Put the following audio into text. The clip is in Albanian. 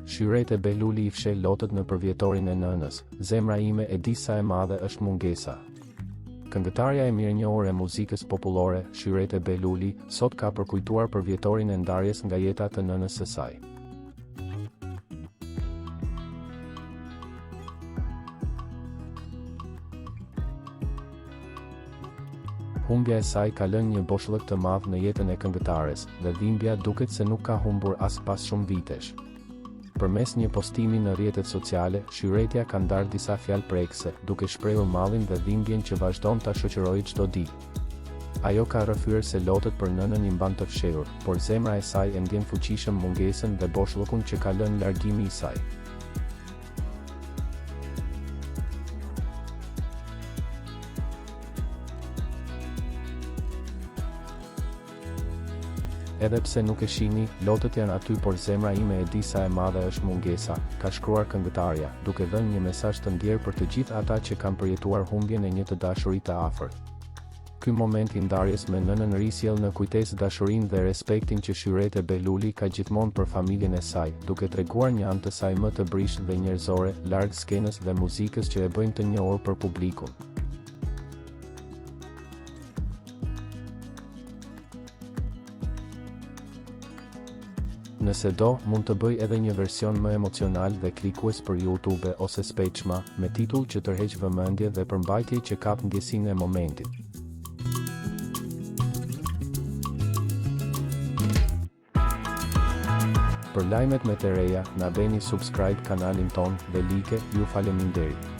Shyret e Behluli i fsheh lotët në përvjetorin e nënës, zemra ime e di sa e madhe është mungesa. Këngëtarja e mirënjohur e muzikës popullore, Shyret e Behluli, sot ka përkujtuar përvjetorin e ndarjes nga jeta të nënës së saj. Humbja e saj ka lënë një boshllëk të madh në jetën e këngëtares, dhe dhimbja duket se nuk ka humbur as pas shumë vitesh. Përmes një postimi në rrjetet sociale, Shyretja ka ndarë disa fjalë prekse, duke shprehur mallin dhe dhimbjen që vazhdon ta shoqërojë çdo ditë. Ajo ka rrëfyer se lotët për nënën i mban të fshehur, por zemra e saj e ndjen fuqishëm mungesën dhe boshllëkun që ka lënë largimi i saj. Edhe pse nuk e shihni, lotët janë aty por zemra ime e di sa e madhe është mungesa, ka shkruar këngëtarja, duke dhënë një mesazh të ndjerë për të gjithë ata që kanë përjetuar humbjen e një të dashurit të afërt. Ky moment i ndarjes me nënën risjell në kujtesë dashurinë dhe respektin që Shyret e Behluli ka gjithmonë për familjen e saj, duke treguar një anë të saj më të brishtë dhe njerëzore, larg skenës dhe muzikës që e bëjnë të njohur për publikun. Nëse do, mund të bëj edhe një version më emocional dhe klikues për YouTube ose Speechma, me titull që tërheq vëmendje dhe përmbajtje që kap ndjesinë e momentit. Për lajmet më të reja, na bëni subscribe kanalin ton dhe like, ju faleminderit.